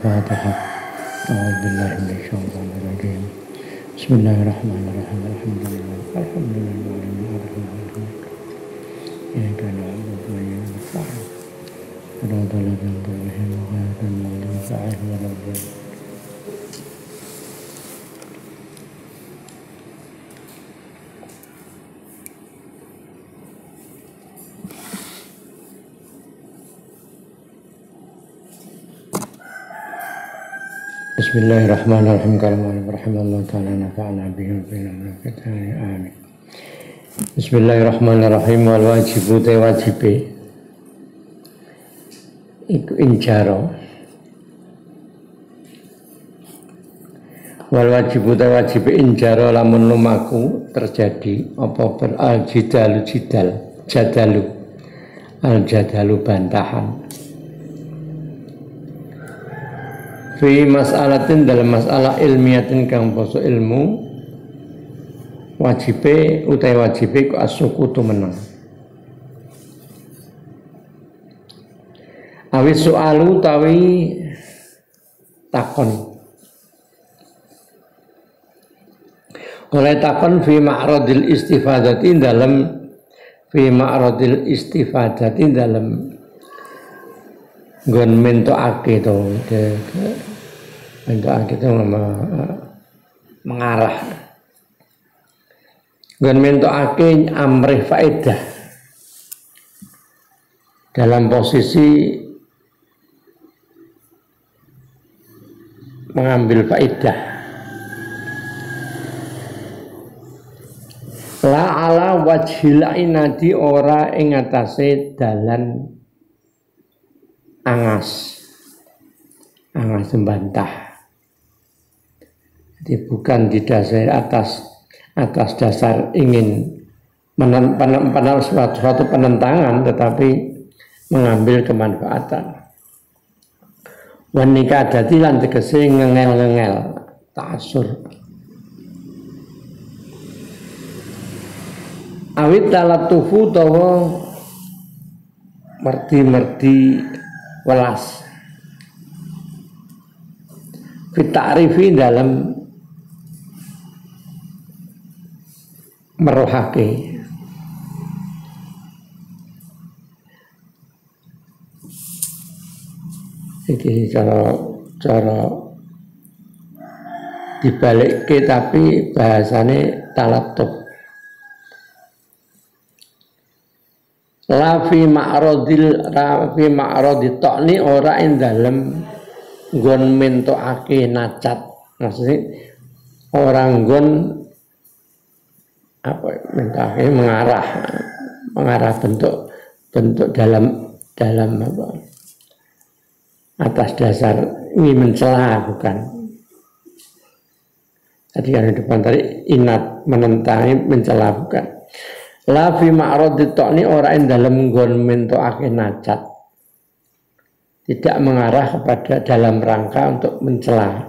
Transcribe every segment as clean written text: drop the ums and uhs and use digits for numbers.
Al-Fatihah. A'udzubillahi minasyaitonir rajim. Bismillahirrahmanirrahim. Alhamdulillahirrahmanirrahim. Ya kana wa ya nasta'in. Shiratal ladzina an'amta 'alaihim. Bismillahirrahmanirrahim. Rahimallahu ta'ala nafa'ana bihi wa bihi amin. Bismillahirrahmanirrahim. Wal wajibu te wajibe iku injaro. Wal wajibu te wajibe injaro lamun lumaku terjadi apa jadalu jadalu bantahan fi mas'alatin dalam masalah ilmiatin kang basa ilmu wajibe ku as-sukutu menang awis soalu tawi takon oleh takon fi ma'radil istifadati dalam nggon mentokake to mentokake to mengarah nggon mentokake amrih faedah dalam posisi mengambil faedah la ala wajhil inadi ora ing atase dalan angas membantah. Jadi bukan didasari atas dasar ingin suatu penentangan, tetapi mengambil kemanfaatan. Wanika dadi lan tegese ngengel ta'assur. Awit talatufu tawa merdi welas fi'ta'rifi dalam merohake iki cara dibalikke tapi bahasane talatub la fi ma'radil ta'ni ora ing dalem nggon mentokake nacat, maksudnya orang nggon apa mentokake mengarah bentuk dalam apa atas dasar ingin mencela, bukan tadi yang di depan tadi inat menentangi mencela, bukan. La fi ma'radit ta'ni ora ing dalem nggon mentokake nacat, tidak mengarah kepada dalam rangka untuk mencela.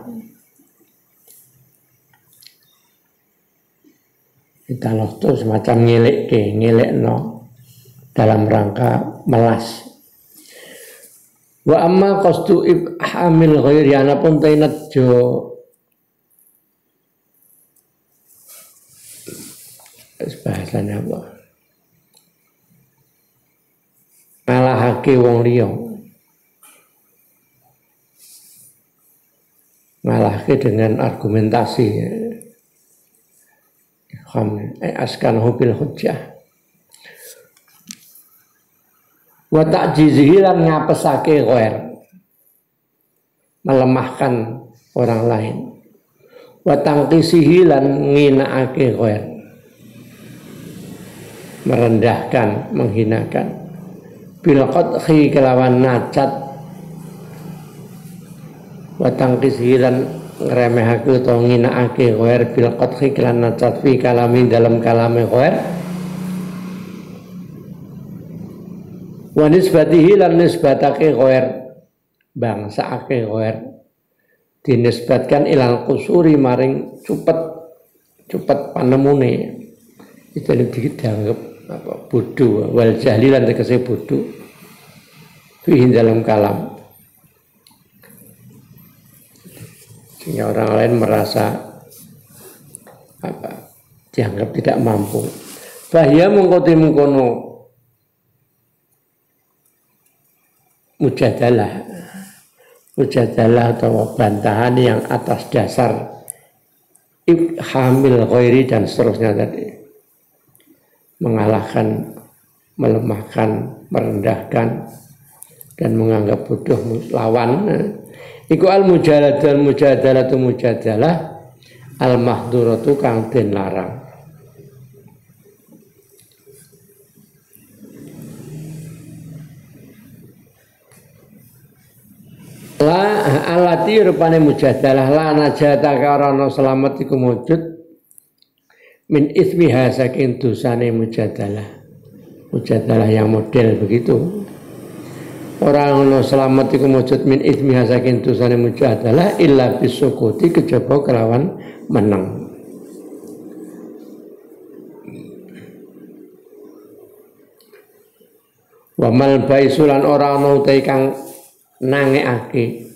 Kita waktu semacam ngelekno dalam rangka melas. Wa amma qasdu hamil ghairi anapun tainat jo bahasanya apa? Ngalahake wong liya. Ngalahake dengan argumentasi. Askanahu bil hujjah. Wa ta'jizihi lan ngapesake ghair. Melemahkan orang lain. Wa tangqisihi lan nghinakake ghair. Merendahkan, menghinakan. Bil qadhi kelawan nacat wa tangqisihi lan ngremehake utawa nghinakake ghair bil qadhi kelan nacat fi kalami dalam kalame ghair wa nisbatihi lan nisbatake ghair bangsake ghair dinisbatkan ilal kusuri maring cupet panemune itu dianggap apa bodoh wal jahli lan tegese bodoh fi dalam kalam sehingga orang lain merasa dianggap tidak mampu. Bahya mengkoti mengkono mujadalah atau bantahan yang atas dasar hamil ghairi dan seterusnya tadi, mengalahkan, melemahkan, merendahkan dan menganggap bodoh lawan. Iku al mujadalah al mahduratu kang den larang. La alati rupane mujadalah la najata karana selamat iku wujud min ismiha saking dosane mujadalah yang model begitu. Orang ono selamat iku wujud min ismiha saking dosane mujadalah illa bisukuti kejaba kelawan menang. Wa mal baisulan ora ono utai kang nangekake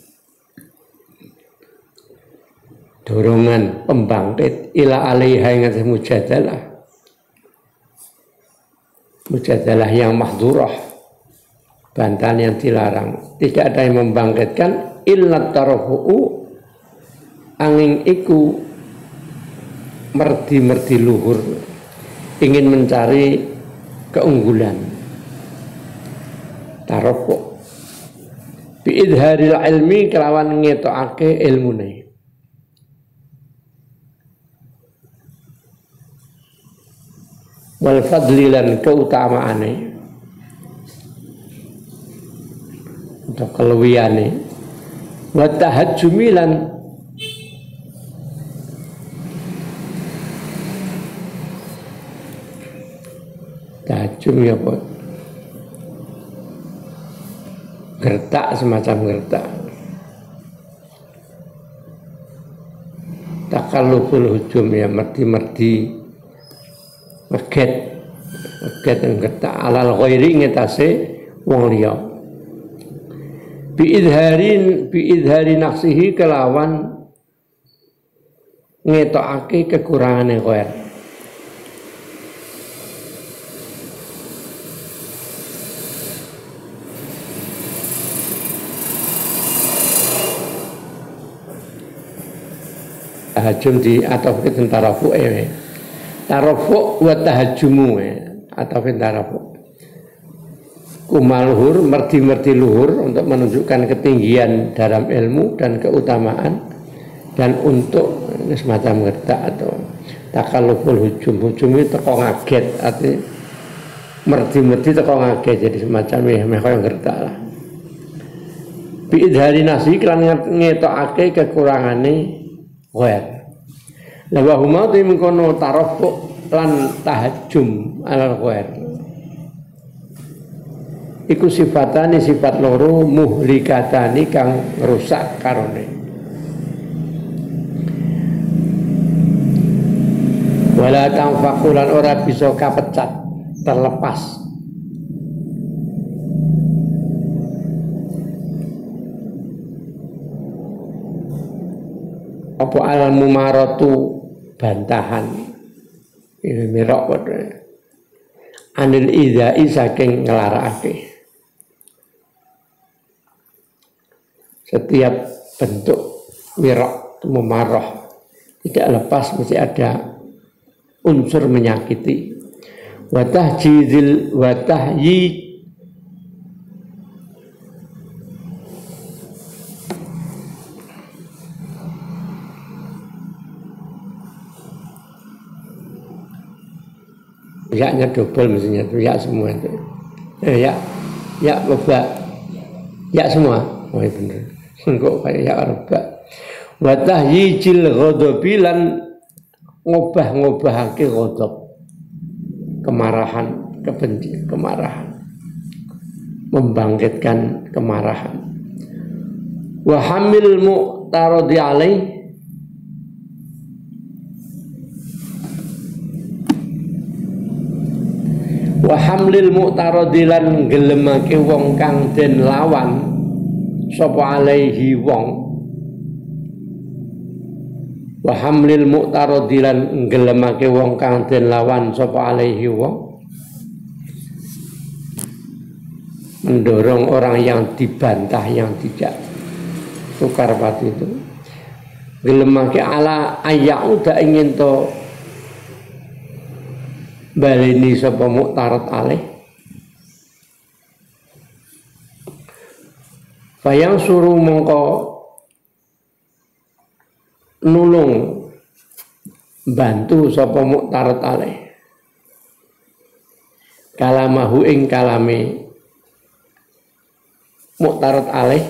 dorongan pembangkit ila alaiha ing atas mujadalah yang mahdurah, bantahan yang dilarang, tidak ada yang membangkitkan illa tarafu angin iku merdi luhur, ingin mencari keunggulan. Tarafu biidharil ilmi kelawan ngetokake ilmune. Wal fadli lan keutamaane untuk kelewiane. Wa tahajjumi lan tahajjum ya apa? Gertak, semacam gertak. Takalluful hujum ya, merdi meget yang gertak alal ghairi ngetase wong liya. Biidhari nafsihi kelawan ngetokake kekurangane ghair. Tahajum di atau tentara fu'e tarafu' wa tahajjumu atau tarafu' kumalhur merdi luhur untuk menunjukkan ketinggian dalam ilmu dan keutamaan, dan untuk semacam gertak atau takalluful hujum itu teko ngaget, artinya merdi teko ngaget, jadi semacam yang gertak lah. Biidhari nasi kan ngetokake kekurangane ghair. La wa huma mengkono tarafu lan tahajjum alal ghair. Iku sifatane sifat loro muhlikatani kang rusak karone. Wala tanfaqulan ora bisa kapecat, terlepas. Apa al mumaratu bantahan ini mirok padha anil idai saking nglarakake. Setiap bentuk mirok mumarah tidak lepas mesti ada unsur menyakiti. Wa tahjizil wa tahyi yaknya double mestinya itu ya semua itu ya loba ya semua. Oh iya bener kok kayak ya arba wa tahyijil ghadabi lan ngobah-ngobahake ghadab, kemarahan, kebencian, kemarahan, membangkitkan kemarahan. Wa hamil mu'taradi alaih wa hamlil mu'taradilan gelemake wong kang den lawan sapa alaihi wong wa hamlil mu'taradilan nggelemake wong kang den lawan sapa alaihi wong, mendorong orang yang dibantah, yang tidak tukar pati itu, gelemake ala ayyauda ingin to baleni sapa mu'tarad alaih, fayang suruh mongko nulung bantu sapa mu'tarad alaih kalamahu ing kalame mu'tarad alaih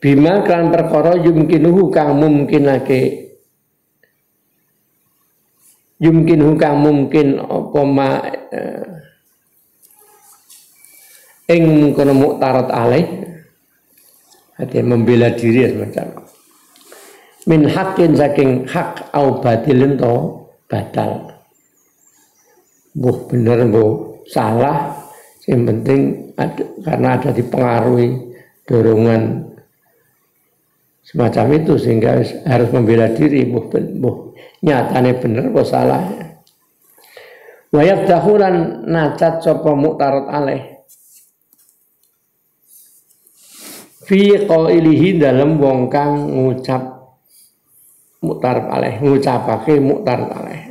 bima kan perkara yumkinuhu kang mungkin apa ma ing kono mu'tarad alaih, hati membela diri semacam min hakin saking hak au batilin to batal, buh bener buh salah, yang penting ada, karena ada dipengaruhi dorongan semacam itu sehingga harus membela diri, buh nyatane bener buh salah. Wayak dahulan nacat sapa mu'tarad alaih fi qailihi dalam wong kang ngucap mu'tarad alaih, ngucapake mu'tarad alaih,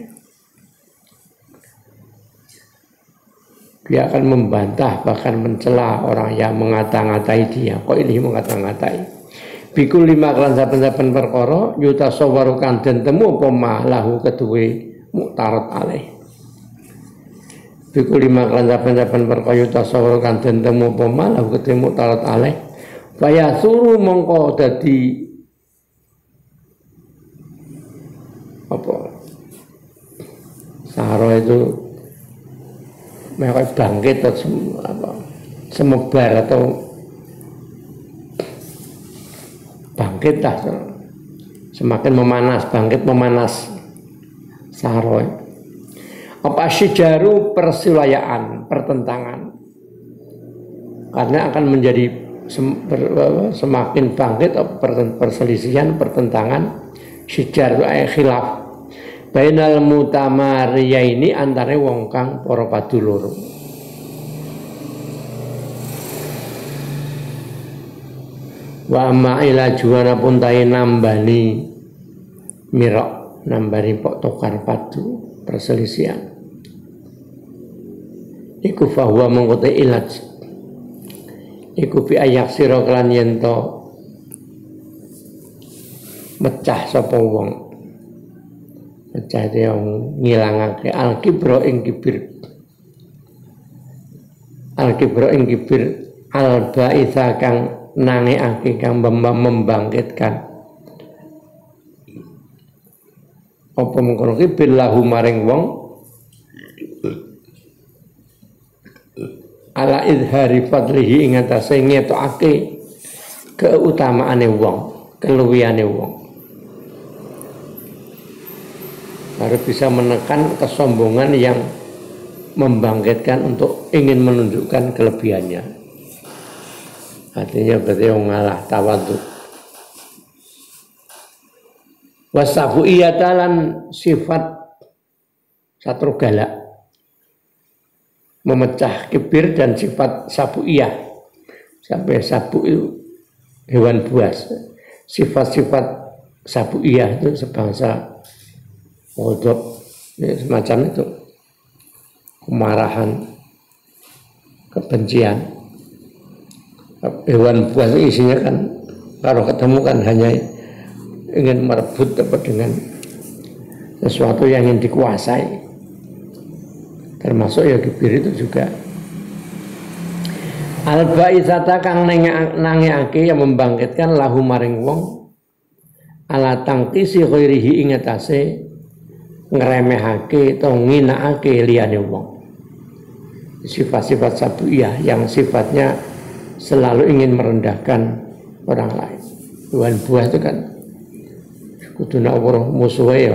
dia akan membantah bahkan mencela orang yang mengata-ngatai dia. Qailihi mengata-ngatai bikul lima kelan saben-saben perkara yuta sawaru kang den temu apa lahu keduwe mu'tarad alaih, bikul lima kelan saben-saben perkara yuta sawaru kang den temu apa lahu keduwe mu'tarad alaih, faya suruh mongko dadi apa saro itu mereka bangkit atau apa, semebar atau bangkit lah, semakin memanas, bangkit memanas saro apa syijaru persilayaan, pertentangan, karena akan menjadi semakin bangkit perselisihan, pertentangan, syijar itu khilaf bainal mutamariya ini antara wong kang para padu loro. Wa ma'ila juwana pun tahe nambani mirok, nambani pok tokar padu perselisihan, iku fahuwa mengkote ilaj, iku bi ayak sira kelan yen to mecah sapa wong, mecah yang ngilangake al-kibra ing kibir, al-kibra ing kibir al-ba'itha kang nangeake kang membangkitkan apa mengkono kibir lahu maring wong ala idhari fadlihi ing atase ngetokake keutamaane wong, keluwihane wong, harus bisa menekan kesombongan yang membangkitkan untuk ingin menunjukkan kelebihannya. Artinya berarti yang ngalah tawadhu. Wasabu iyatalan sifat satu galak, memecah kibir, dan sifat sabuiyah, sampai sabu itu hewan buas, sifat-sifat sabuiyah itu sebangsa kodok, ya, semacam itu, kemarahan, kebencian. Hewan buas isinya kan kalau ketemu kan hanya ingin merebut dengan sesuatu yang ingin dikuasai, termasuk ya kibir itu juga. Al-ba'itsata kang nangeake yang membangkitkan lahu maring wong ala tangkisi ghairihi ing atase ngremehake atau nginaake liyane wong. Sifat-sifat sabuiyah yang sifatnya selalu ingin merendahkan orang lain. Hewan buah itu kan kudu nak musuhe ya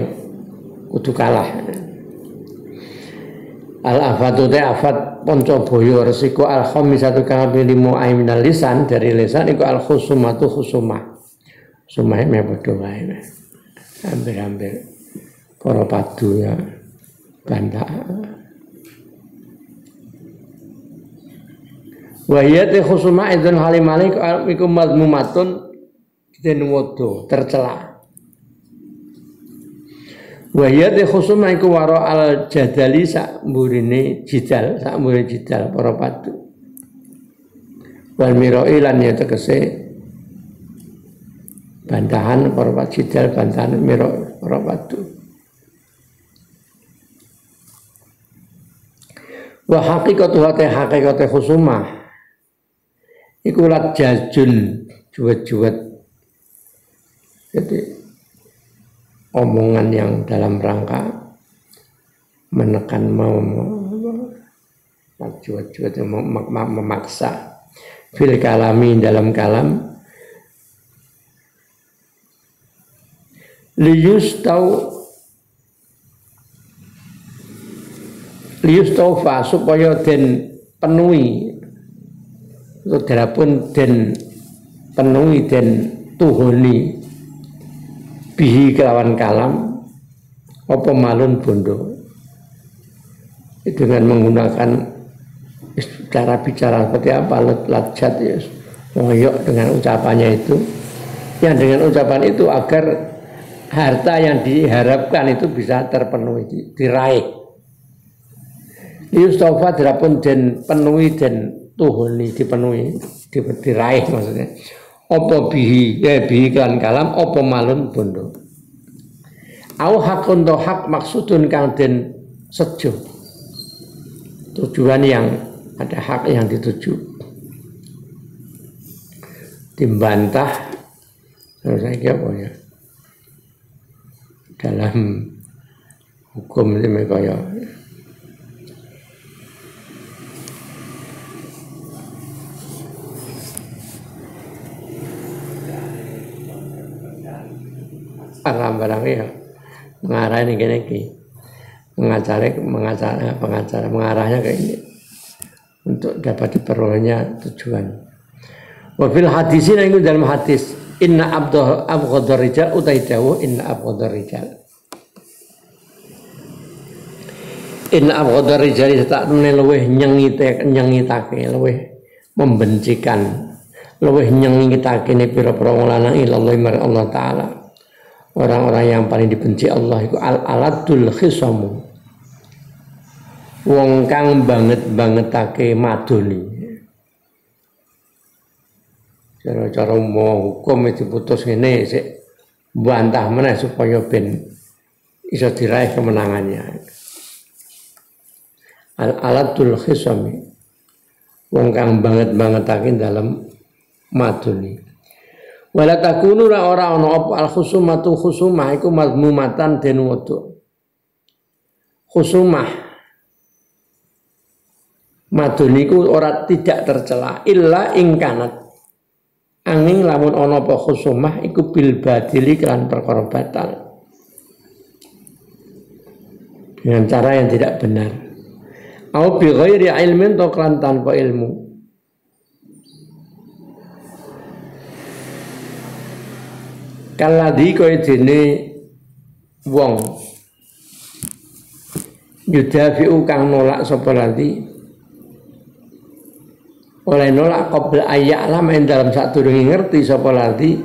kudu kalah. Al afatu te afat ponco boyo resiko al khamisatu kang limo aiminal lisan dari lisan iku al khusumatu khusumah. Sumahe me padha wae. Hampir-hampir para padu ya bantah. Wa hiya te khusumah idzun halimalik iku madmumatun den wodo tercela. Wahya te khusumah iku waro al jadali sak mburine jidal, sak mburine jidal para padu. Wal miroi lan ya tegese bantahan para padu jidal, bantahan miro para padu. Wa haqiqatu haqiqate khusumah iku lat jajun juwet-juwet. Jadi omongan yang dalam rangka menekan cuat-cuat memaksa fil kalami dalam kalam lius taufa supaya den penuhi saudara den penuhi den tuhuni bihi kelawan kalam apa malun bondo dengan menggunakan cara bicara seperti apa lajat ya ngoyok dengan ucapannya itu yang dengan ucapan itu agar harta yang diharapkan itu bisa terpenuhi diraih yustofa dirapun den penuhi den tuhuni dipenuhi diraih maksudnya apa bihi kan kalam apa malun bondo au hakun to hak maksudun kang den sejo tujuan yang ada hak yang dituju dibantah terus saya apa ya dalam hukum ini kaya barang-barangnya mengarah ini gini pengacara mengarahnya ke ini untuk dapat diperolehnya tujuan. Wafil hadisin itu dalam hadis inna abghadar rijal utai dawuh inna abghadar rijal tak luweh nyengitake luweh membencikan luweh nyengitake ne pira-pira lanang ilallah marang Allah taala. Orang-orang yang paling dibenci Allah itu al-aladul khisamu wong kang banget-bangetake madoni cara-cara mau hukum itu putus ngene sik bantah meneh supaya ben iso diraih kemenangannya al-aladul khisami wong kang banget-bangetake dalam madoni. Wala takunu la ora ana apa al khusumatu khusumah iku mazmumatan den wudu. Khusumah madun iku ora tidak tercela illa ingkanat. Angin lamun ana apa khusumah iku bil badili kan perkara batal. Dengan cara yang tidak benar. Au bi ghairi ilmin to kan tanpa ilmu. Kaladi kaya dene wong yudafi'u kang nolak sapa ladi oleh nolak qabla ayak lah main dalam sadurunge ngerti sapa ladi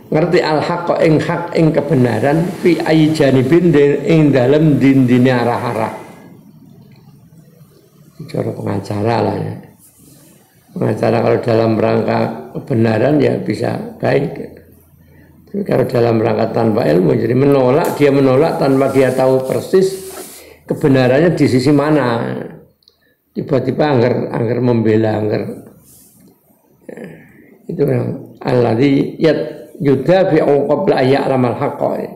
ngerti al haqq ing hak ing kebenaran fi ayi janibin ing dalam dindine arah-arah cara pengacara lah ya. Pengacara kalau dalam rangka kebenaran ya bisa baik. Tapi kalau dalam rangka tanpa ilmu jadi dia menolak tanpa dia tahu persis kebenarannya di sisi mana. Tiba-tiba angger membela ya. Itu yang alladzi yudafi'u qabla ya'lamal haqqa.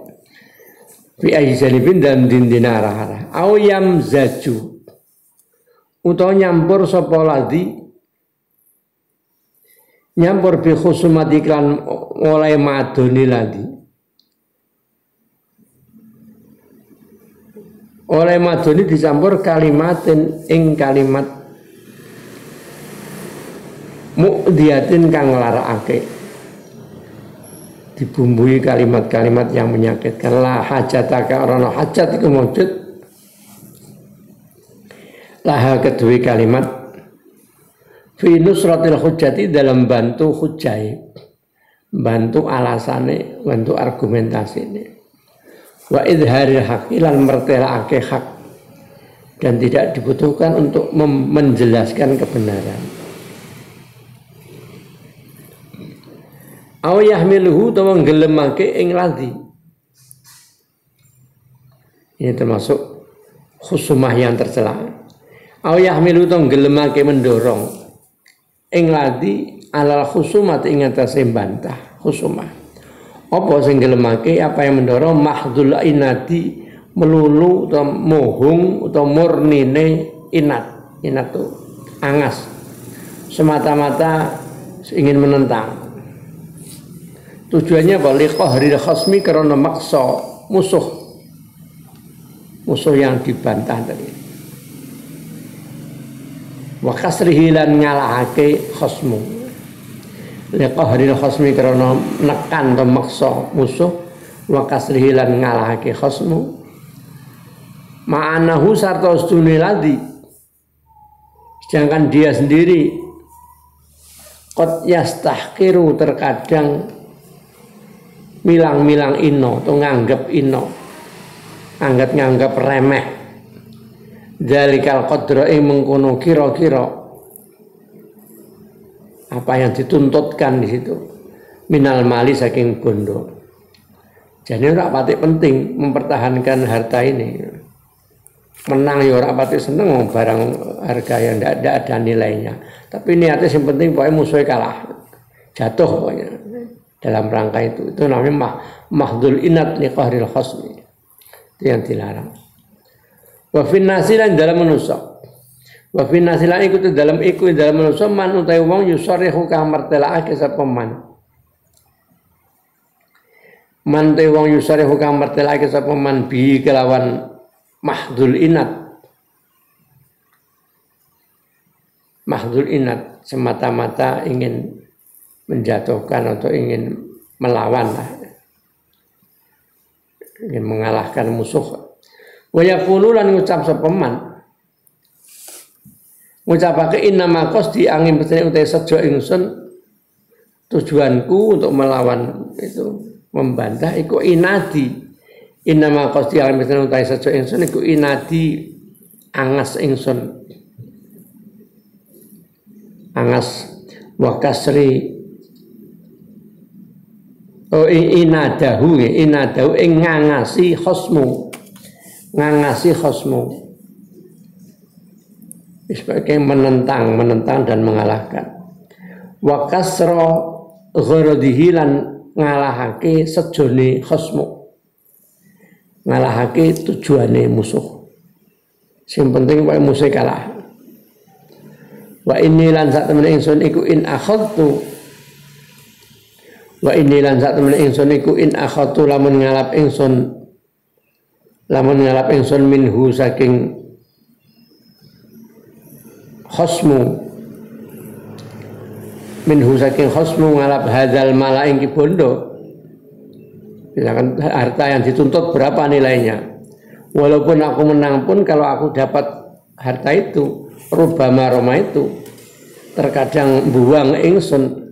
Fi ayyi janibin dan dindinara. Au yamzaju. Utawa nyampur sapa ladzi nyampur bi khusumati kan oleh madoni lagi oleh madoni dicampur kalimatin ing kalimat mu'diyatin kang nglarakake, dibumbui kalimat-kalimat yang menyakitkan. La hajataka rono hajat iku maujud laha kedua kalimat fi nusratil hujjati dalam bantu hujjai, bantu alasane, bantu argumentasine, wa idharil haqi lan mertelakake hak, dan tidak dibutuhkan untuk menjelaskan kebenaran. Aw yahmiluhu tawa nggelemake ing ladzi. Ini termasuk khusumah yang tercela. Aw yahmilu tawa nggelemake mendorong ing ladzi alal khusumah ing atase bantah khusumah. Apa sing nggelemake, apa yang mendorong mahdul inati, melulu atau mohung atau murnine inat. Inat itu angas, semata-mata ingin menentang. Tujuannya apa? Liqahril khasmi, karena maksa musuh yang dibantah tadi. Wa kasrihi lan ngalahake khasmu. Liqahril khasmi, karena nekan atau maksa musuh. Wa kasrihi lan ngalahake khasmu. Ma'anahu sarta ustune ladzi, sedangkan dia sendiri qad yastahqiru, terkadang milang-milang ino, atau nganggap ino, nganggap remeh. Dzalikal qadra ing mengkono kira-kira apa yang dituntutkan di situ, minal mali saking bondo. Jadi ora pati penting mempertahankan harta ini. Menang ya ora pati seneng, barang harga yang tidak ada nilainya. Tapi niatnya yang penting pokoknya musuhnya kalah, jatuh pokoknya. Dalam rangka itu namanya mahdul inat liqahril khasmi, itu yang dilarang. Wa fin nasilan dalam manusia, wa fin nasilan ikut dalam manusia man utai wong yusarihu ka martelake sapa man te wong yusarihu ka martelake sapa man bi kelawan mahdul inat semata-mata ingin menjatuhkan atau ingin melawan, ingin mengalahkan musuh. Wa yaqulu lan ngucap sapa man, ngucapake innama qasdi angin pestine utai sejo ingsun, tujuanku untuk melawan itu membantah iku inadi. Innama qasdi angin pestine utai sejo ingsun iku inadi, angas ingsun, angas. Wa kasri inadahu ing ngangasi khosmu, sebagai menentang dan mengalahkan. Wa kasra gharadihi lan ngalahake sejone khosmu, ngalahake tujuane musuh. Sing penting wae musuh kalah. Wa inni lan sak temen ingsun iku in akhadtu, wa inni lan sak temen ingsun iku in akhadtu lamun ngalap ingsun minhu saking khosmu, ngalap hadzal mala ing bondo. Misalkan harta yang dituntut berapa nilainya, walaupun aku menang pun kalau aku dapat harta itu, rubama roma itu terkadang buang ingsun,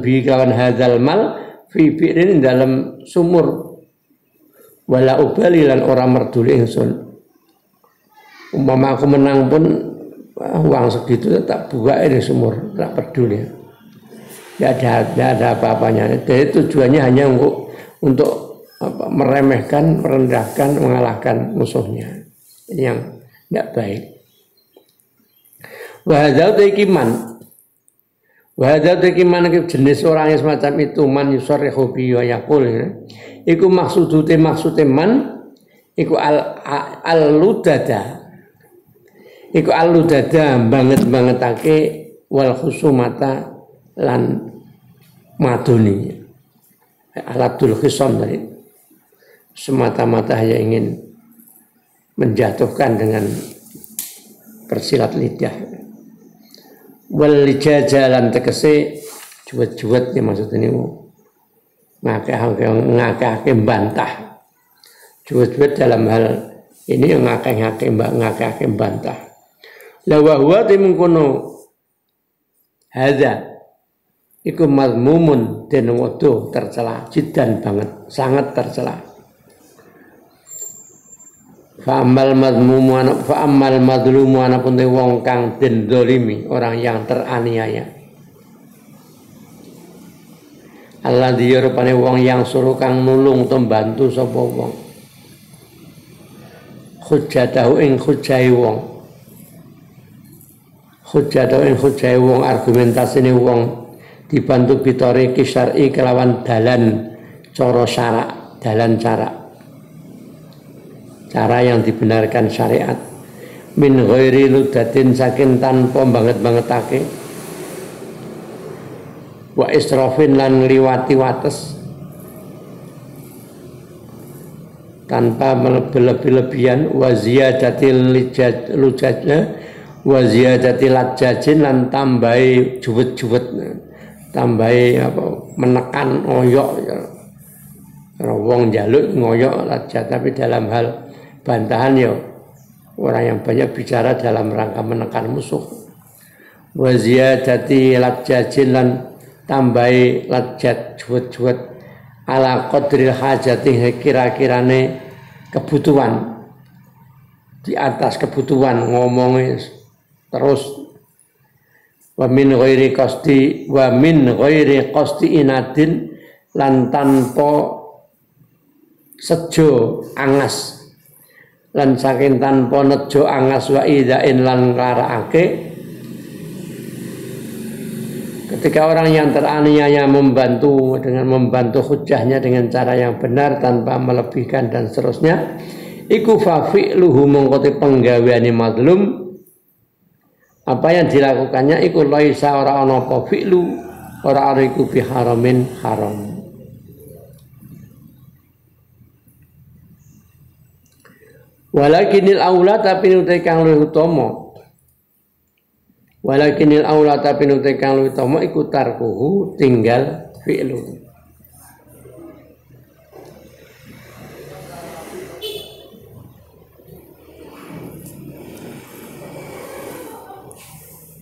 bi kawan hadzal mal fi bi'rin dalam sumur, wala ubali lan ora merduli ingsun. Umpama aku menang pun uang segitu tetap buang di sumur, tak peduli. Tidak ada apa-apanya. Jadi tujuannya hanya untuk meremehkan, merendahkan, mengalahkan musuhnya. Ini yang tidak baik. Wahadzal taikiman, jenis orang yang semacam itu, man yusarrihu bi wa yaqul, iku maksudute man iku al-ludada, bangetake wal khusumata lan madoni, aladul khisam tadi, semata-mata hanya ingin menjatuhkan dengan persilat lidah. Wal jajalan tegese juwet-juwet ya maksud ini ngakeh bantah. Juwet-juwet dalam hal ini yang ngakeh bantah. La wa huwa timungkono hadza iku mazmumun den wudu tercela jidan banget, sangat tercela. Fa'amal madlumu anapun te wong kang den dolimi, orang yang teraniaya. Alladzi rupane wong yang suruh kang nulung utawa bantu sapa wong. Hujjatahu ing hujjai wong. Hujjatahu ing hujjai wong argumentasine wong dibantu bitore syar'i kelawan dalan cara syarak, dalan cara yang dibenarkan syariat min ghairi ludatin saking tanpa banget-bangetake wa israfin lan liwati wates tanpa melebih-lebihan wa ziyadatil lujajna wa ziyadatil lajajin lan tambahi juwet-juwet tambahi menekan ngoyok wong njaluk ngoyok lajat tapi dalam hal bantahan ya orang yang banyak bicara dalam rangka menekan musuh. Wa ziyadati lajajin lan tambahi lajat juwet-juwet ala qadril hajati kira-kirane kebutuhan di atas kebutuhan ngomongnya terus wa min ghairi qasti inadin lan tanpa sejo angas lan saking tanpa nejo angas wa idain lan nglarakake. Ketika orang yang teraniaya membantu dengan membantu hujahnya dengan cara yang benar tanpa melebihkan dan seterusnya, iku fa fi'luhu mengkote penggaweane mazlum, apa yang dilakukannya iku laisa ora ana apa fi'lu ora iku biharamin haram. Walakinil aula tapi nutai kang luwih utama. Walakinil aula tapi nutai kang luwih utama iku tarkuhu tinggal fi'lu.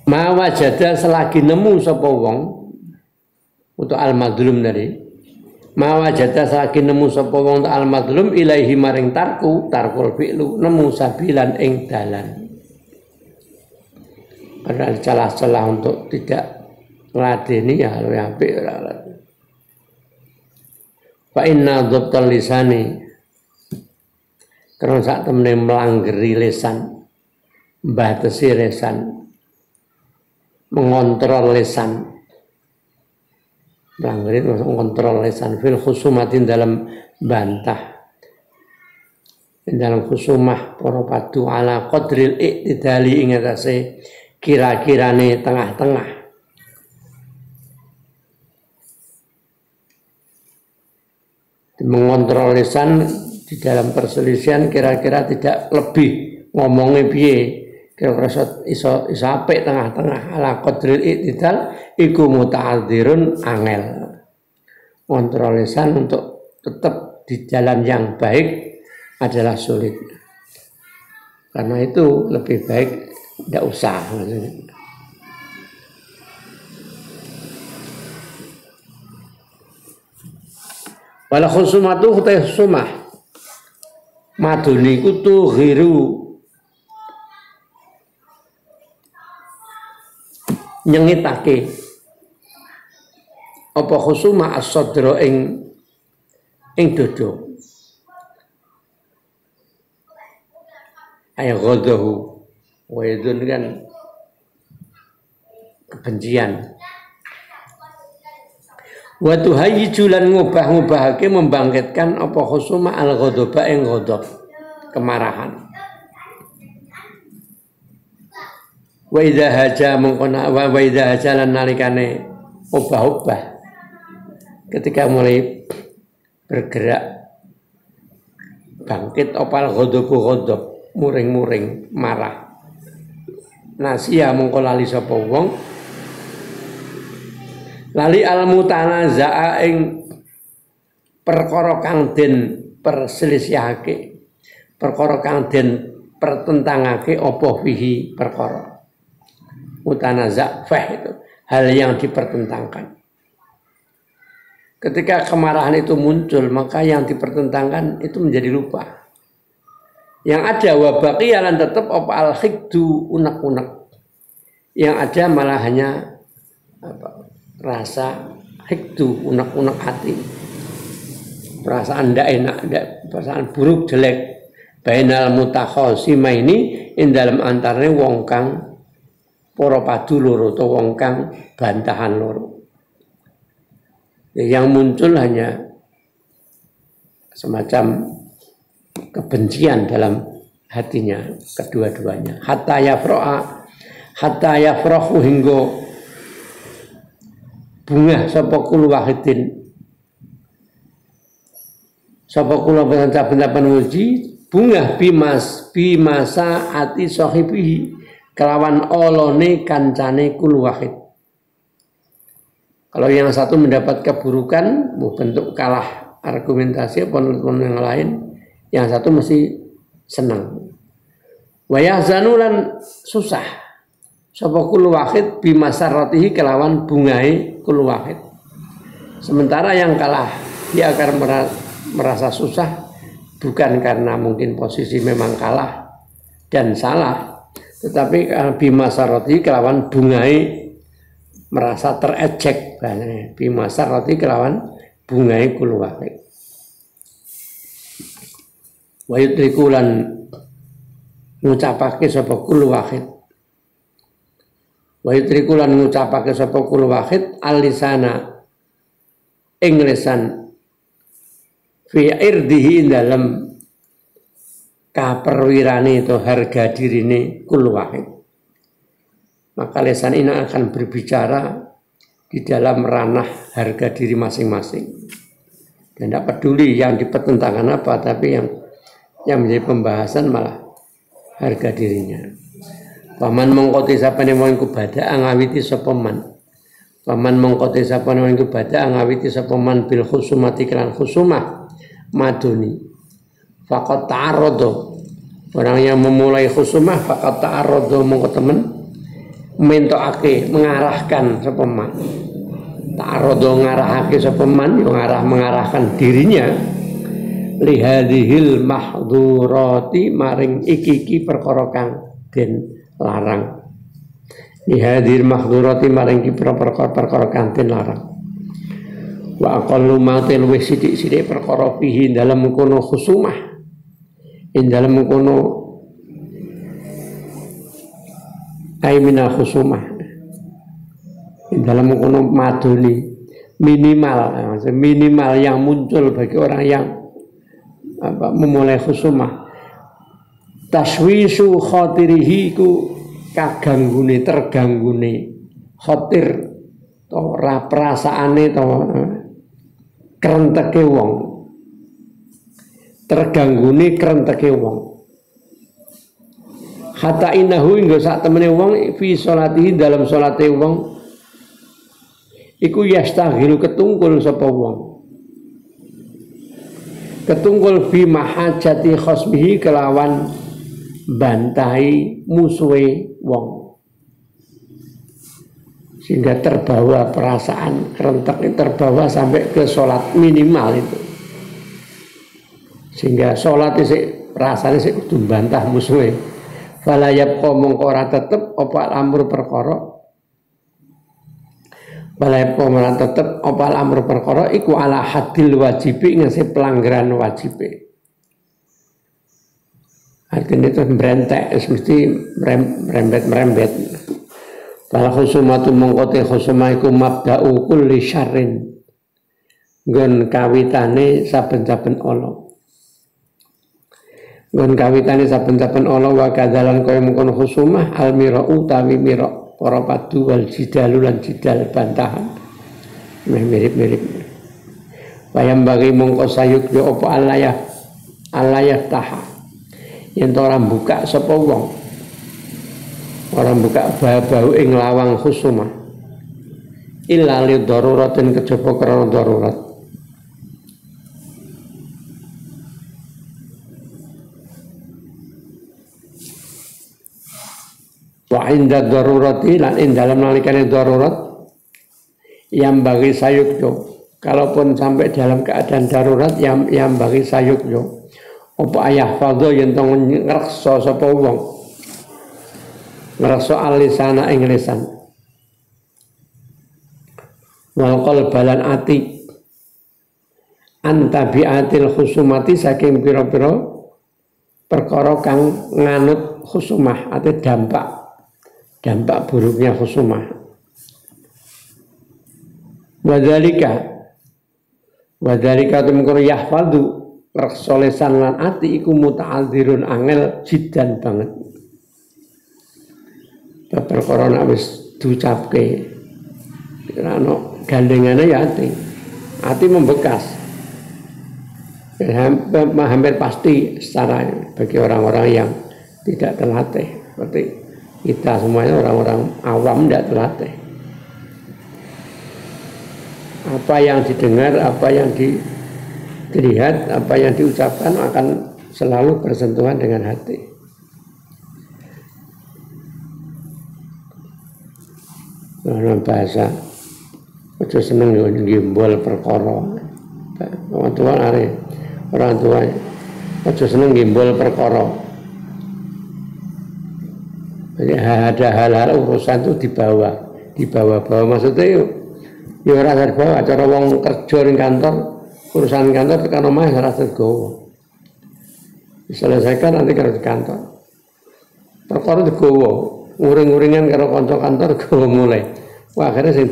Ma wajada selagi nemu sapa wong untuk al-madlum tadi. Mawa jata saking nemu sapa wong al madlum ilaihi maring tarkul fi'lu nemu sabilan ing dalan. Ada celah-celah untuk tidak ngladeni ya luwih apik ora. Fa inna dhabtal lisani karena sak temene melanggeri lisan, mbatesi lisan, mengontrol lisan. Melanggar itu mengontrol lisan fil khusumatin dalam bantah dalam khusumah para padu ala qadril iktidali ing atase kira-kirane tengah-tengah. Mengontrol lisan di dalam perselisihan kira-kira tidak lebih ngomongnya piye kira-kira iso apik tengah-tengah ala qadril iktidal iku muta'adzirun angel. Kontrol lisan untuk tetap di jalan yang baik adalah sulit. Karena itu lebih baik tidak usah. Wala khusumatu khutai khusumah maduni kutu ghiru nyengitake apa khusuma as-sadra ing dodo ay ghadahu wa yadun kan kebencian wa tuhayyiju lan ngubah-ngubahake membangkitkan apa khusuma al-ghadaba ing ghadab kemarahan. Wa idza haja mengkona wa idza haja lan nalikane obah-obah ketika mulai bergerak bangkit opal ghadab muring-muring marah. Nasiya mongko lali sapa wong lali al mutanaza'a ing perkara kang den perselisihake, perkara kang den pertentangake apa fihi perkara. Mutanaza' fah itu hal yang dipertentangkan. Ketika kemarahan itu muncul, maka yang dipertentangkan itu menjadi lupa. Yang ada wabaqiyalan tetap apa al-hikdu unek-unek. Yang ada malah hanya rasa hikdu unek-unek hati. Perasaan tidak enak, perasaan buruk jelek. Bainal mutakhasima ini dalam antarane wong kang para padu loro atau wong kang bantahan loro. Yang muncul hanya semacam kebencian dalam hatinya kedua-duanya. Hatta yafrahu hingga bunga sapa kul wahidin. Sapa kula ben wuji bunga bimasa ati sahibihi kelawan olone kancane kul wahid. Kalau yang satu mendapat keburukan, bentuk kalah argumentasi penonton yang lain, yang satu mesti senang. Wa yahzanulan susah. Sapa kul wahid bimasaratihi kelawan bungai kul wahid. Sementara yang kalah dia akan merasa susah bukan karena mungkin posisi memang kalah dan salah, tetapi bimasaratihi kelawan bungai merasa terejek, bimasaratihi kelawan bungai kul wahid. Wa yudrikulan ngucapake sapa kul wahid. Wa yudrikulan ngucapake sapa kul wahid alisana ing lisan fi irdihi dalam kaperwirane atau harga dirine kul wahid. Maka lisan ini akan berbicara di dalam ranah harga diri masing-masing. Dan tidak peduli yang dipertentangkan apa, tapi yang menjadi pembahasan malah harga dirinya. Paman mongkoti sapane wong iku badha ngawiti sapa man. Paman mongkoti sapane wong iku badha ngawiti sapa man bil khusumati kelan khusumah maduni. Faqat ta'arradu. Orang yang memulai khusumah faqat ta'arradu mongko temen mentokake mengarahkan sapa man. Ta'arradu ngarahake sapa man yo mengarahkan dirinya lihadihil mahdurati maring iki perkara kang den larang. Lihadihil mahdurati maring iki perkara kang den larang. Wa aqallu ma tilwi sithik-sithik perkara fihi dalam kono khusumah. Dalam kono aimina khusumah. Dalam kono maduni minimal yang muncul bagi orang yang memulai khusumah. Taswisu khotirihi ku kaganggune terganggune khotir to ora perasaane to krenteke wong, terganggune krenteke wong. Hatta inahu hingga sak temene wong fi sholatihi dalam salate wong iku yastaghilu ketungkul sapa wong. Ketungkul fi mahajati khosbihi kelawan bantai musuhe wong. Sehingga terbawa perasaan kerentek, terbawa sampai ke sholat minimal itu. Sehingga sholat itu rasanya sih kudu bantah musuhe. Fala yabqa mongko ora tetep apa amru perkara. Fala yabqa ora tetep apa amru perkara iku ala hadil wajibi ngase pelanggaran wajibe. Artinya itu berentek, mesti merembet. Fala khusumatu mongko te khusumah iku mabda'u kulli syarrin. Nggon kawitane saben-saben ala. Nggon kawitane saben-saben ala wa kadzalan kaya mengkono khusumah al-mira utawi mira para padu wal jidalu lan jidal bantahan. Mirip-mirip. Wayam bagi mongko sayuk yo apa alayah alayataha yen ora buka sapa wong ora buka bau ing lawang khusumah illa li daruratin kejaba krana darurat wa inda darurati lan ing dalem nalikane darurat yang bagi sayukyo kalaupun sampai dalam keadaan darurat yang bagi sayukyo apa ayah fadho yen tong ngreksa sapa wong ngreksa alisana ing lisan wal qalbalan ati antabiatil khusumati saking pira-pira perkara kang nganut khusumah atau dampak buruknya khusumah. Wadzalika temengko yahfadhu reksa lisan lan ati iku muta'adzirun angel jiddan banget. Perkara nek wis diucapke ana gandengane ya ati membekas. Hampir pasti secara bagi orang-orang yang tidak terlatih seperti kita semuanya orang-orang awam tidak terlatih. Apa yang didengar, apa yang dilihat, apa yang diucapkan akan selalu bersentuhan dengan hati. Dalam bahasa ojo seneng ngimbol perkara. Orang tua ojo seneng ngimbol perkara. Jadi ada hal-hal urusan itu dibawa maksudnya ya ora dibawa cara wong kerja ning kantor urusan kantor tekan omah ora digowo diselesaikan nanti kalau di kantor perkara digowo nguring-nguringan karo kanca kantor gowo mulai wah akhirnya sing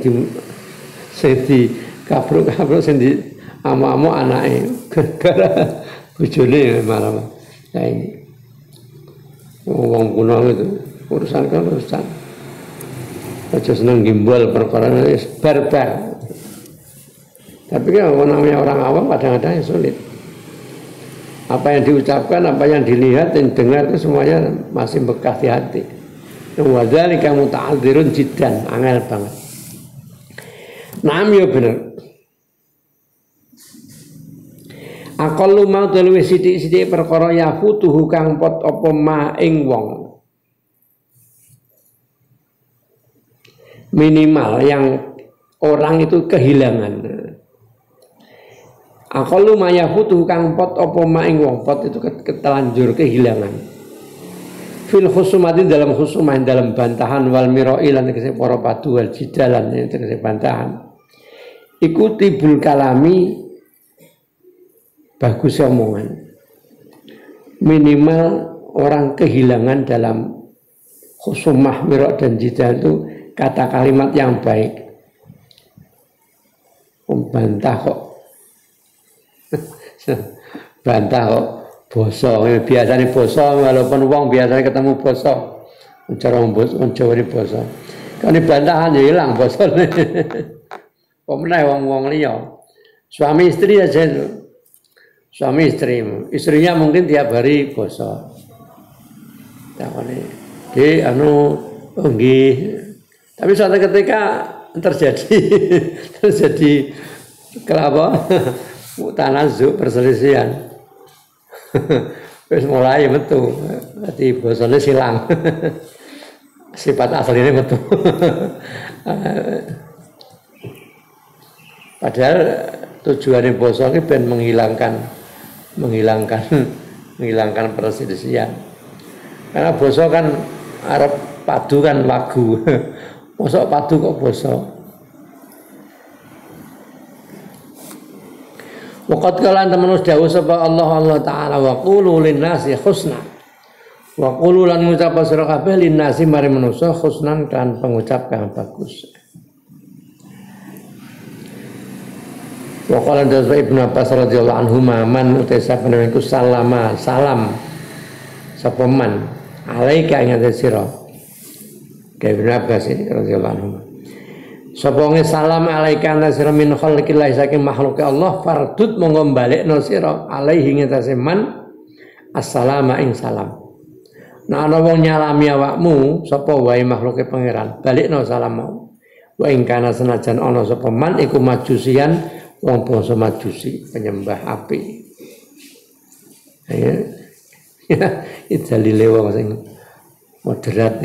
di kabruk sing di amuk-amuk anake gara-gara bojone malah ya ini wong kuno itu urusan aja seneng gimbal perkara barbar. Tapi kalau namanya orang awam kadang-kadang sulit. Apa yang diucapkan, apa yang dilihat dan dengar itu semuanya masih bekas di hati. Wa dzalika muta'adzirun jiddan, angel banget. Naam ya bener. Aqallu ma luwih sithik-sithik perkara yafutuhu kang pot apa ma ing wong. Minimal yang orang itu kehilangan. Aqallu ma yafutuhu kang pot apa ma ing wong, pot itu ketelanjur kehilangan. Fil khusumati dalam khusumah dalam bantahan wal mira'i lan tegese para padu wal jidalan tegese bantahan. Ikuti bul kalami bagus omongan. Minimal orang kehilangan dalam khusumah mira' dan jidal itu kata kalimat yang baik. Membantah kok. Bantah kok boso. Biasanya boso walaupun wong biasanya ketemu boso. Cara wong Jawa ini boso. Kalau dibantahan ya hilang boso. Pemenang wong liya. Suami istri aja itu. Suami istrinya mungkin tiap hari boso. Takone, "Ki nggih." Tapi suatu ketika terjadi kelapa tanazuk perselisihan. Wis mulai metu, berarti bosone silang. Sifat aslinya metu. Padahal tujuannya boso ini ben menghilangkan perselisihan. Karena boso kan arep padu kan lagu. Mosok padu kok boso. Waqat kala temenus dawuh sapa Allah taala wa qulu linnasi husna. Wa qulu lan ngucap sira kabeh linnasi mari manusa husnan kan pengucap kang bagus. Wa qala Ibnu Abbas radhiyallahu anhu man utasa penengku salam sapa man alaika ing sira. Ibnu Abbas radhiyallahu anhu. Sapa salam alaika nasira min khalqillah saking makhluk Allah fardut monggo balekno sira alaihi ngatasi man Assalamu ing salam. Nah ana wong nyalami awakmu sapa wae makhluke pangeran, balikno salam mau. Wa ing kana senajan ana sapa man iku majusian wong bangsa majusi, penyembah api. Ya. Itu dalile wong sing moderat.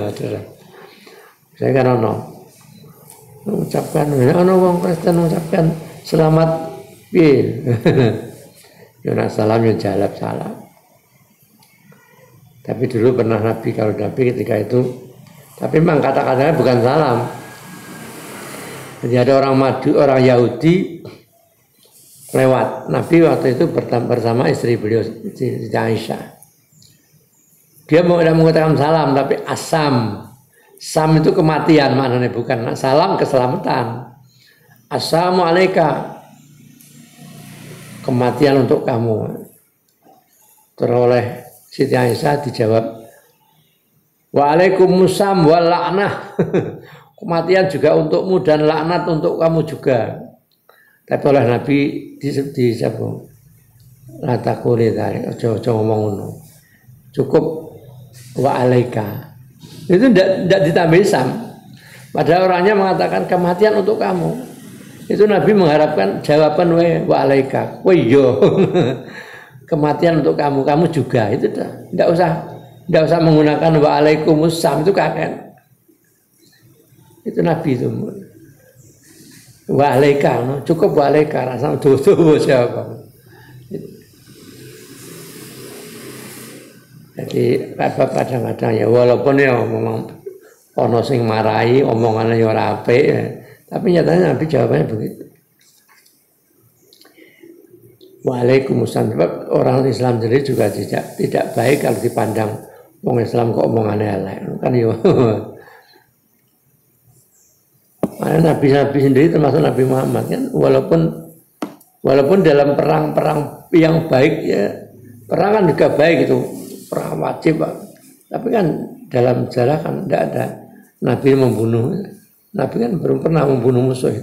Moderat. Saya kan mengucapkan, ana wong Kristen mengucapkan selamat piye. Ya nak salam ya jawab salam. Tapi dulu pernah Nabi, kalau Nabi ketika itu, tapi memang kata-katanya bukan salam. Jadi ada orang orang Yahudi lewat. Nabi waktu itu bersama istri beliau, Siti Aisyah. Dia tidak mengatakan salam, tapi asam. Sam itu kematian maknanya, bukan salam keselamatan. Assalamualaikum, kematian untuk kamu. Teroleh Siti Aisyah dijawab, waalaikumsalam wal la'nah. Kematian juga untukmu dan laknat untuk kamu juga. Tapi oleh Nabi disebut la taquli dzalik, aja ngomong ngono. Cukup wa alaika. Itu tidak ditambah sam. Padahal orangnya mengatakan kematian untuk kamu. Itu Nabi mengharapkan jawaban wa alaika. Yo. Kematian untuk kamu juga. Itu tidak usah menggunakan waalaikumsalam, itu kakek. Itu Nabi itu. Wa alaika, cukup wa alaika, rasa tuh siapa. Jadi kadang-kadang ya walaupun ya memang ono sing marahi, omongannya ya ora apik ya, tapi nyatanya Nabi jawabannya begitu. Waalaikumsalam. Sebab orang Islam sendiri juga tidak baik kalau dipandang orang Islam kok omongannya elek. Kan ya. Nabi sendiri termasuk Nabi Muhammad kan, walaupun dalam perang-perang yang baik ya, perang kan juga baik itu, perang wajib, tapi kan dalam sejarah kan tidak ada Nabi membunuh. Nabi kan belum pernah membunuh musuh.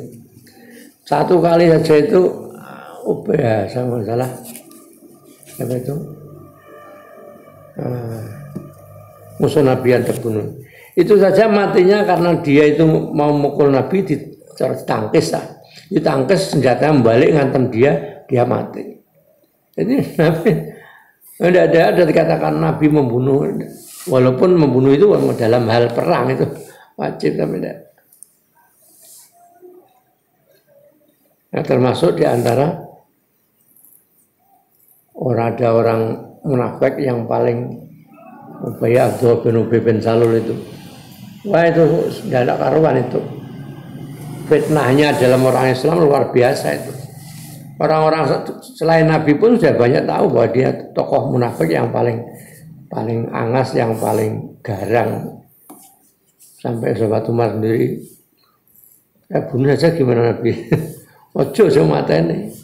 Satu kali saja itu ya sama salah apa itu musuh Nabi yang terbunuh. Itu saja matinya karena dia itu mau mukul Nabi, ditangkis lah. Ditangkis senjatanya balik ngantem dia mati. Jadi Nabi tidak ada dikatakan Nabi membunuh, walaupun membunuh itu dalam hal perang itu wajib, tapi tidak. Nah, termasuk di antara ada orang munafik yang paling Abdullah bin Ubay bin Salul itu. Wah itu tidak ada karuan itu. Fitnahnya dalam orang Islam luar biasa itu. Orang-orang selain Nabi pun sudah banyak tahu bahwa dia tokoh munafik yang paling angas, yang paling garang. Sampai sahabat Umar sendiri, ya bunuh saja gimana Nabi. Ojo sama mata ini.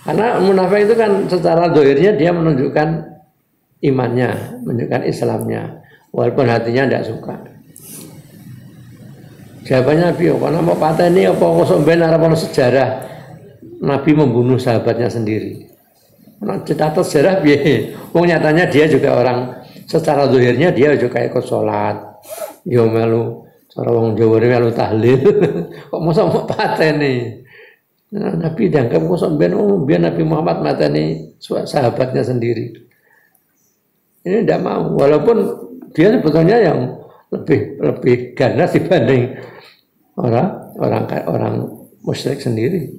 Karena munafik itu kan secara dohirnya dia menunjukkan imannya, menunjukkan Islamnya, walaupun hatinya tidak suka. Jawabannya Nabi, karena mau patah ini apa kosong benar apa sejarah Nabi membunuh sahabatnya sendiri. Nah, catat sejarah biar, nyatanya dia juga orang secara dohirnya dia juga ikut sholat, dia melu, cara orang Jawa melu tahlil, kok mau patah ini. Nah, Nabi dianggap kosong biar Nabi Muhammad mateni sahabatnya sendiri. Ini tidak mau, walaupun dia sebetulnya yang lebih ganas dibanding orang musyrik sendiri.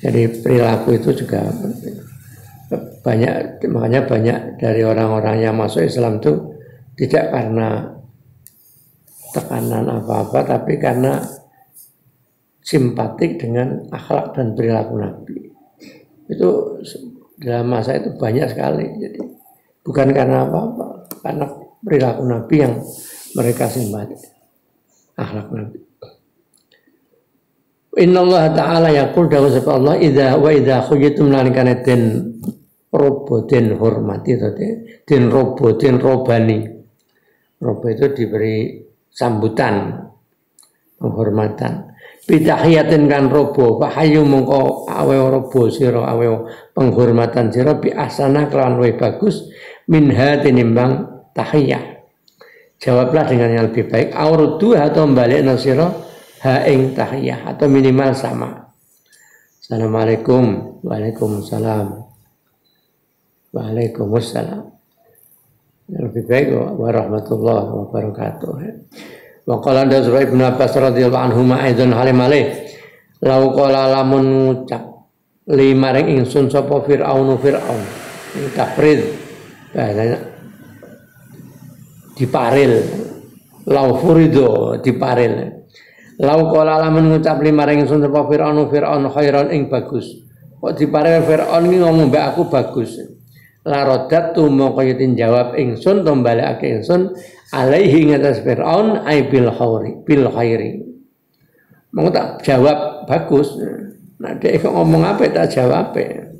Jadi perilaku itu juga banyak, makanya banyak dari orang-orang yang masuk Islam itu tidak karena tekanan apa-apa, tapi karena simpatik dengan akhlak dan perilaku Nabi. Itu dalam masa itu banyak sekali. Jadi bukan karena apa-apa, karena perilaku Nabi yang mereka simpatik, akhlak Nabi. Innallaha ta'ala yaqul dawu sapa Allah idza khuyitum nalikane den robo den hormati den robo den robani. Robo itu diberi sambutan, penghormatan. bitahiyatin kan robo fahayu mongko awe robo sira awe penghormatan sira bi asana kelawan luwih bagus minha tinimbang tahiyah. Jawablah dengan yang lebih baik aurudu atau balikna sira ha ing tahiyah atau minimal sama. Assalamualaikum. Waalaikumsalam. Waalaikumsalam. Yang lebih baik warahmatullahi wabarakatuh. Wa qala Rasulullah Ibnu Abbas radhiyallahu anhu ma'idun halim alaih lau qala lamun ngucap limaring ingsun sapa Fir'aun takrid bahasanya diparil lau furido diparil lau qala lamun ngucap limaring ingsun sapa Fir'aun khairan ing bagus kok diparil Fir'aun iki ngomong mbak aku bagus la radatu mongko yen jawab ingsun to balekake ingsun alaihi ngatas Fir'aun ai bil khairi mau tak jawab bagus nah dia ngomong apa tak jawab apa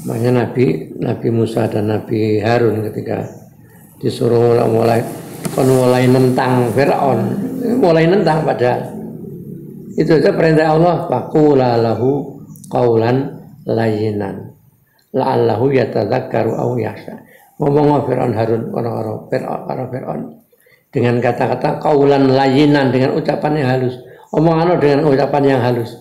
makanya Nabi Musa dan Nabi Harun ketika disuruh mulai nentang Fir'aun mulai nentang padahal itu saja perintah Allah faqula lahu qaulan layyinan la'allahu yatadzakkaru aw yakhsha. Ngomong Fir'aun Harun Fir'aun dengan kata-kata qaulan layyinan dengan ucapan yang halus. Omongan dengan ucapan yang halus.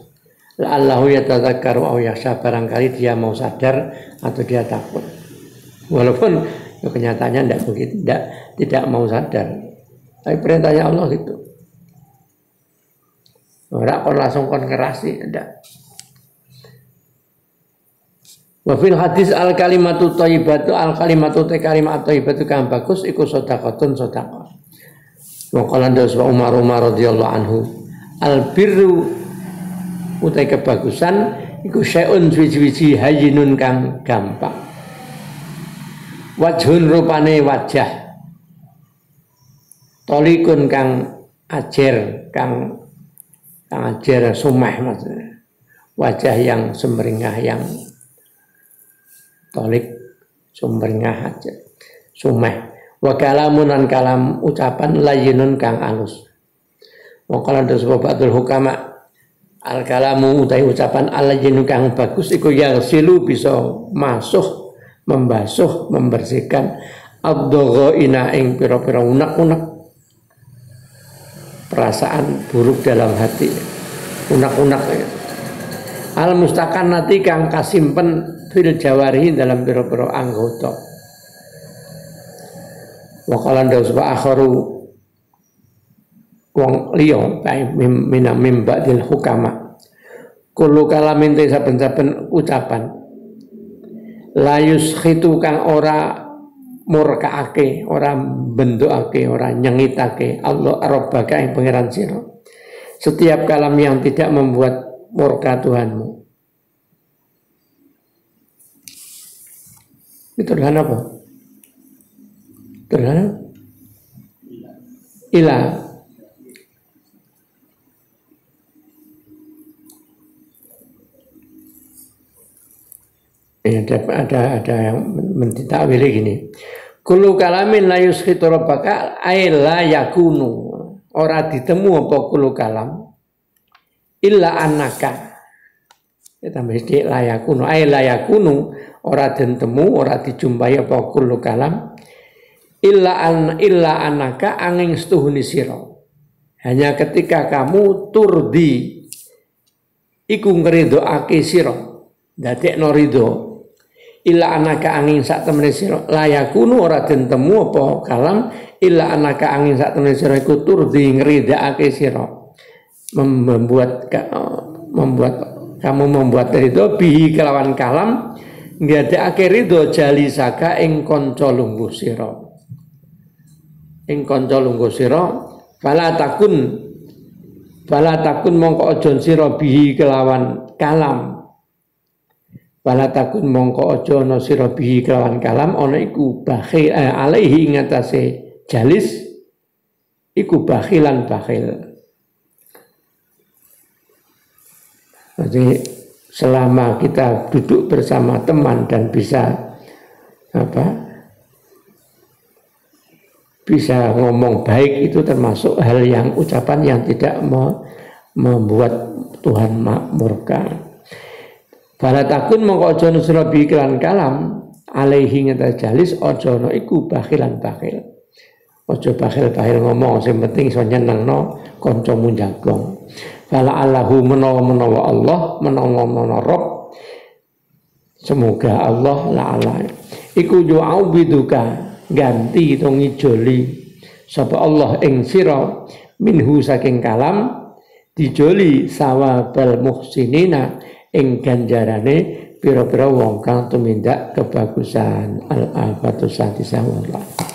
La'allahu yatadzakkaru aw yakhsha barangkali dia mau sadar atau dia takut. Walaupun kenyataannya tidak begitu, tidak mau sadar. Tapi perintahnya Allah gitu. Ora kon langsung kon ngerasi ndak. Wa fil hadis al kalimatu thayyibatu al kalimatu kalimat thayyibatu kang bagus iku sedekahun sedekah. Wa qala Umar radhiyallahu anhu al birru utai kebagusan iku syai'un wiji-wiji hayyinun kang gampang. Wajhun rupane wajah. Tolikun kang ajer kang ajar sumeh maksudnya wajah yang semringah yang tolik sumringah aja sumeh wa kalamun an kalam ucapan layyinun kang alus wa qala ba'dul hukama al kalamu utai ucapan layyinun kang bagus iku yang silu bisa membasuh membersihkan ad-dhaghaina ing pira-pira unek-unek perasaan buruk dalam hati unak-unak al mustakan nanti kang kasimpen fil jawarihi dalam pira-pira anggota wa qala ndasba akharu wong liya min ba'dil hukama kullu kalamin saben-saben ucapan layus khitu kang ora murkaake, orang bentukake, orang nyengitake Allah Rabbaka yang pangeran sira. Setiap kalam yang tidak membuat murka Tuhanmu. Itu dengan apa? Dengan ilah. Ada yang mentakwili gini. Kullu kalamin la yuskhitu rabbaka ay la yakunu. Ora ditemu apa kullu kalam illa annaka. Kita mesti la yakunu ay la yakunu ora den temu ora dijumpai apa kullu kalam illa annaka angin setuhuni sira. Hanya ketika kamu turdi iku ngridhoake sira. Dadekno ridho illa anaka angin sak temene sira layakunu ora den temu apa kalam illa anaka angin sak temene sira iku turdi ngridakake sira membuat kamu membuat ridho bihi kelawan kalam nggedakake ridho jalisaka ing kanca lungguh sira fala takun mongko aja sira bihi kelawan kalam Wala takun mongko aja ana sira bihi kelawan kalam ana iku bakhil alaihi ngatasé jalis iku bakhilan bakhil. Jadi selama kita duduk bersama teman dan bisa bisa ngomong baik itu termasuk hal yang ucapan yang tidak membuat Tuhan murka. Fala takun mongko aja nusra bi kelan kalam alaihi ngetajalis aja ana iku bakhilan bakhil. Aja bakhil-bakhil ngomong sing penting iso nyenengno kancamu jagong. Fala allahu menawa Allah menawa Rabb semoga Allah la'ala iku yu'awiduka ganti to ngijoli sapa Allah ing sira minhu saking kalam dijoli sawabal muhsinina ing ganjarane pira-pira wong kang tumindak kebagusan al-afatu satisah wallah.